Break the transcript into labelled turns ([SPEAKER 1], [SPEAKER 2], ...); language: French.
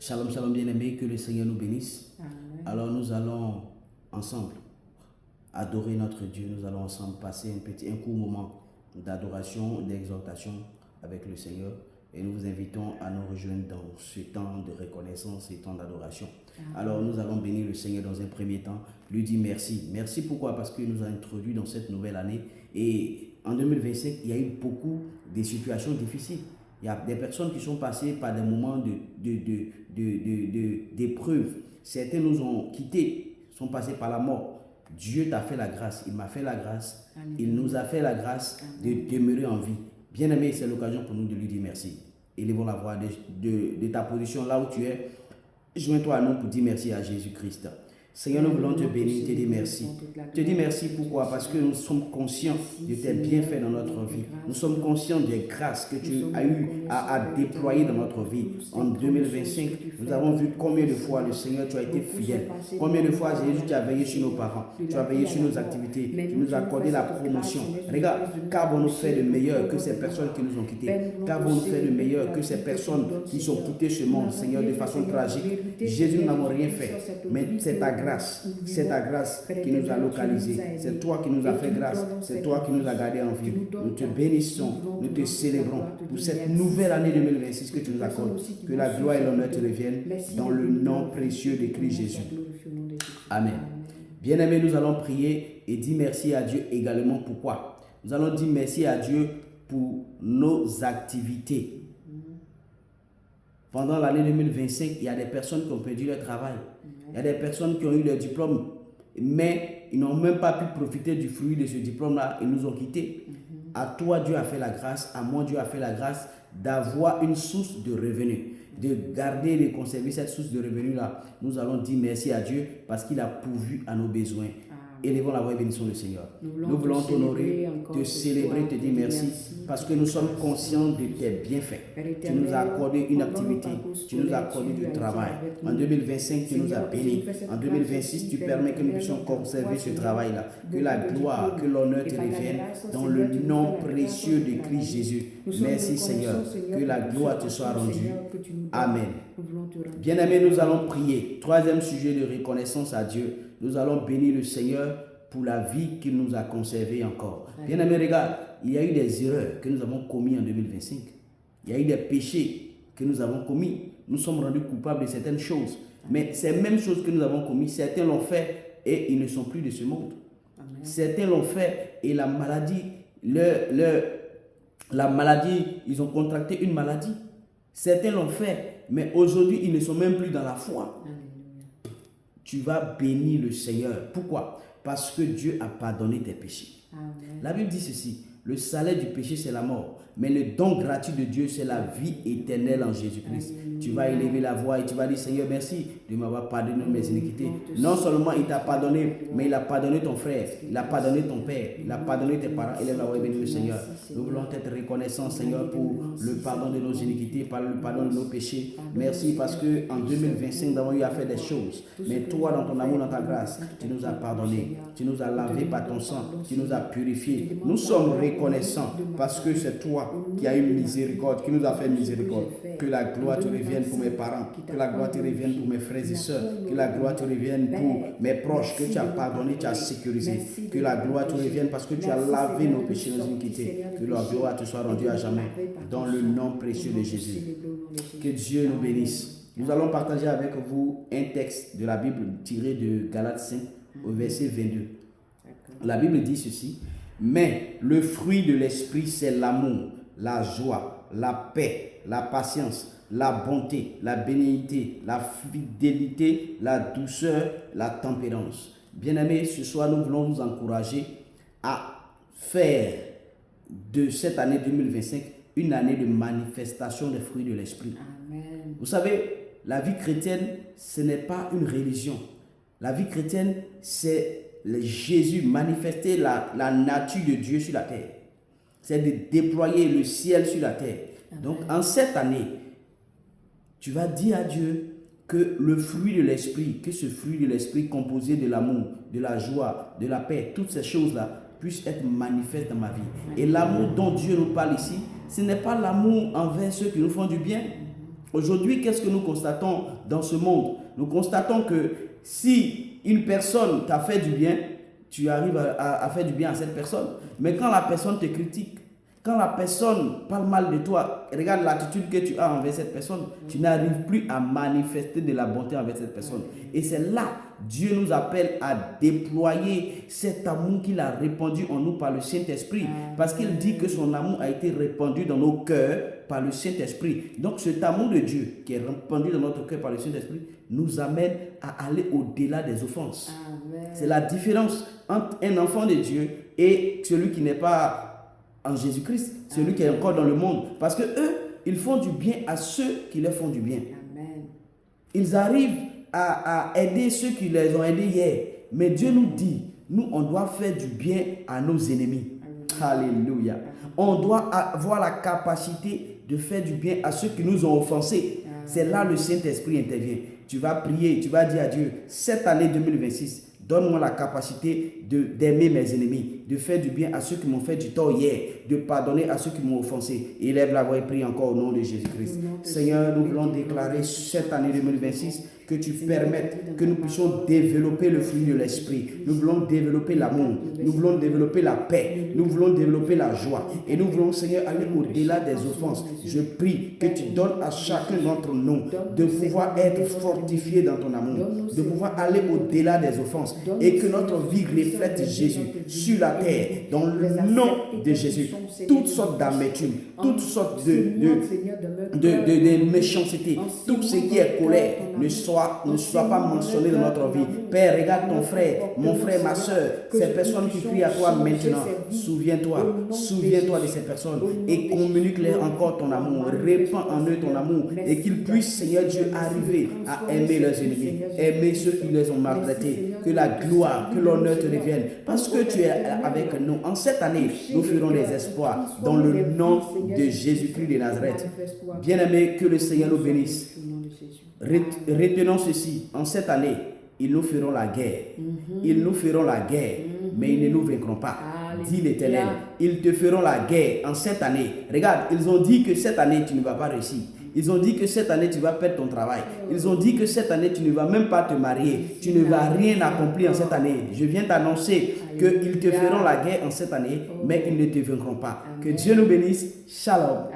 [SPEAKER 1] Shalom, shalom bien-aimés, que le Seigneur nous bénisse.
[SPEAKER 2] Amen.
[SPEAKER 1] Alors nous allons ensemble adorer notre Dieu. Nous allons ensemble passer un court moment d'adoration, d'exhortation avec le Seigneur. Et nous vous invitons à nous rejoindre dans ce temps de reconnaissance et temps d'adoration. Alors nous allons bénir le Seigneur dans un premier temps, lui dire merci. Merci pourquoi? Parce qu'il nous a introduits dans cette nouvelle année. Et en 2025, il y a eu beaucoup de situations difficiles. Il y a des personnes qui sont passées par des moments d'épreuve. Certains nous ont quittés, sont passés par la mort. Dieu t'a fait la grâce, il m'a fait la grâce, Amen. Il nous a fait la grâce de demeurer en vie. Bien-aimé, c'est l'occasion pour nous de lui dire merci. Élevons la voix de ta position là où tu es. Joins-toi à nous pour dire merci à Jésus-Christ. Seigneur, nous voulons te bénir, te dire merci. Te dire merci pourquoi? Parce que nous sommes conscients de tes bienfaits dans notre vie. Nous sommes conscients des grâces que tu as eu à déployer dans notre vie. En 2025, nous avons vu combien de fois le Seigneur, tu as été fidèle. Combien de fois, Jésus, tu as veillé sur nos parents. Tu as veillé sur nos activités. Tu nous as accordé la promotion. Regarde, qu'avons-nous fait de meilleur que ces personnes qui nous ont quittés? Qu'avons-nous fait de meilleur que ces personnes qui sont quittées ce monde, Seigneur, de façon tragique? Jésus, nous n'avons rien fait. Mais c'est ta grâce. C'est ta grâce qui nous a localisés. C'est toi qui nous as fait grâce. C'est toi qui nous as gardés en vie. Nous te bénissons, nous te célébrons pour cette nouvelle année 2026 que tu nous accordes. Que la gloire et l'honneur te reviennent dans le nom précieux de Christ Jésus. Amen. Bien-aimés, nous allons prier et dire merci à Dieu également. Pourquoi? Nous allons dire merci à Dieu pour nos activités. Pendant l'année 2025, il y a des personnes qui ont perdu leur travail. Il y a des personnes qui ont eu leur diplôme, mais ils n'ont même pas pu profiter du fruit de ce diplôme-là. Ils nous ont quittés. À toi, Dieu a fait la grâce. À moi, Dieu a fait la grâce d'avoir une source de revenus, de garder et de conserver cette source de revenus-là. Nous allons dire merci à Dieu parce qu'il a pourvu à nos besoins. Élevons la voix et bénissons le Seigneur. Nous voulons t'honorer, te célébrer, te dire merci parce que nous sommes conscients de tes bienfaits. Tu nous as accordé une activité, tu nous as accordé du travail. En 2025, tu nous as bénis. En 2026, tu permets que nous puissions conserver ce travail-là. Que la gloire, que l'honneur te revienne dans le nom précieux de Christ Jésus. Merci Seigneur. Que la gloire te soit rendue. Amen. Bien-aimés, nous allons prier. Troisième sujet de reconnaissance à Dieu. Nous allons bénir le Seigneur pour la vie qu'il nous a conservée encore. Bien-aimés, regarde, il y a eu des erreurs que nous avons commises en 2025. Il y a eu des péchés que nous avons commis. Nous sommes rendus coupables de certaines choses. Mais ces mêmes choses que nous avons commises, certains l'ont fait et ils ne sont plus de ce monde. Amen. Certains l'ont fait et la maladie, ils ont contracté une maladie. Certains l'ont fait, mais aujourd'hui, ils ne sont même plus dans la foi. Amen. Tu vas bénir le Seigneur. Pourquoi? Parce que Dieu a pardonné tes péchés. Amen. La Bible dit ceci, le salaire du péché c'est la mort, mais le don gratuit de Dieu c'est la vie éternelle en Jésus-Christ. Tu vas élever la voix et tu vas dire Seigneur merci de m'avoir pardonné mes iniquités. Non seulement il t'a pardonné, mais il a pardonné ton frère, il a pardonné ton père, il a pardonné tes parents. Élève la voix et bénis le Seigneur. Nous voulons être reconnaissants Seigneur pour le pardon de nos iniquités, par le pardon de nos péchés. Merci parce que en 2025 nous avons eu à faire des choses. Mais toi dans ton amour, dans ta grâce, tu nous as pardonné, tu nous as lavé par ton sang, tu nous as purifiés. Nous sommes reconnaissants parce que c'est toi qui as eu miséricorde, qui nous a fait miséricorde. Que la gloire te revienne pour mes parents, que la gloire te revienne pour mes frères et sœurs, que la gloire te revienne pour mes proches, que tu as pardonné, tu as sécurisé. Que la gloire te revienne parce que tu as lavé nos péchés, nos iniquités. Que la gloire te soit rendue à jamais dans le nom précieux de Jésus. Que Dieu nous bénisse. Nous allons partager avec vous un texte de la Bible tiré de Galates 5 au verset 22. La Bible dit ceci. Mais le fruit de l'esprit, c'est l'amour, la joie, la paix, la patience, la bonté, la bénignité, la fidélité, la douceur, la tempérance. Bien-aimés, ce soir, nous voulons vous encourager à faire de cette année 2025 une année de manifestation des fruits de l'esprit. Amen. Vous savez, la vie chrétienne, ce n'est pas une religion. La vie chrétienne, c'est Jésus, manifester la nature de Dieu sur la terre. C'est de déployer le ciel sur la terre. Amen. Donc, en cette année, tu vas dire à Dieu que le fruit de l'esprit, que ce fruit de l'esprit composé de l'amour, de la joie, de la paix, toutes ces choses-là puissent être manifestes dans ma vie. Et l'amour dont Dieu nous parle ici, ce n'est pas l'amour envers ceux qui nous font du bien. Aujourd'hui, qu'est-ce que nous constatons dans ce monde? Nous constatons que si une personne t'a fait du bien, tu arrives à faire du bien à cette personne. Mais quand la personne te critique, quand la personne parle mal de toi, regarde l'attitude que tu as envers cette personne, tu n'arrives plus à manifester de la bonté envers cette personne. Et c'est là, Dieu nous appelle à déployer cet amour qu'il a répandu en nous par le Saint-Esprit. Parce qu'il dit que son amour a été répandu dans nos cœurs par le Saint-Esprit. Donc cet amour de Dieu qui est répandu dans notre cœur par le Saint-Esprit nous amène à aller au-delà des offenses. C'est la différence entre un enfant de Dieu et celui qui n'est pas en Jésus-Christ, celui qui est encore dans le monde. Parce que eux, ils font du bien à ceux qui leur font du bien. Amen. Ils arrivent à aider ceux qui les ont aidés hier. Mais Dieu nous dit, nous, on doit faire du bien à nos ennemis. Amen. Alléluia. On doit avoir la capacité de faire du bien à ceux qui nous ont offensés. Amen. C'est là le Saint-Esprit intervient. Tu vas prier, tu vas dire à Dieu, cette année 2026, donne-moi la capacité d'aimer mes ennemis, de faire du bien à ceux qui m'ont fait du tort hier, de pardonner à ceux qui m'ont offensé. Élève la voix et prie encore au nom de Jésus-Christ. Seigneur, nous voulons déclarer cette année 2026 que tu permettes que nous puissions développer le fruit de l'esprit. Nous voulons développer l'amour, nous voulons développer la paix, nous voulons développer la joie. Et nous voulons, Seigneur, aller au-delà des offenses. Je prie que tu donnes à chacun d'entre nous de pouvoir être fortifié dans ton amour, de pouvoir aller au-delà des offenses et que notre vie reflète Jésus sur la terre, dans le nom de Jésus. Toutes sortes d'amertume, toutes sortes de méchanceté, tout ce qui est colère ne soit pas mentionné dans notre vie. Père, regarde ton frère, mon frère, ma soeur, ces personnes qui crient à toi maintenant. Souviens-toi de ces personnes et communique-leur encore ton amour. Répands en eux ton amour et qu'ils puissent, Seigneur Dieu, arriver à aimer leurs ennemis, aimer ceux qui les ont maltraités. Que la gloire, que l'honneur te revienne parce que tu es avec nous. En cette année, nous ferons des espoirs dans le nom de Jésus-Christ de Nazareth. Bien-aimés, que le Seigneur nous bénisse. Retenons ceci, en cette année, ils nous feront la guerre. Ils nous feront la guerre, mais ils ne nous vaincront pas. Dit l'Éternel, ils te feront la guerre en cette année. Regarde, ils ont dit que cette année, tu ne vas pas réussir. Ils ont dit que cette année, tu vas perdre ton travail. Ils ont dit que cette année, tu ne vas même pas te marier. Tu ne vas rien accomplir en cette année. Je viens t'annoncer qu'ils te feront la guerre en cette année, mais ils ne te vaincront pas. Que Dieu nous bénisse. Shalom.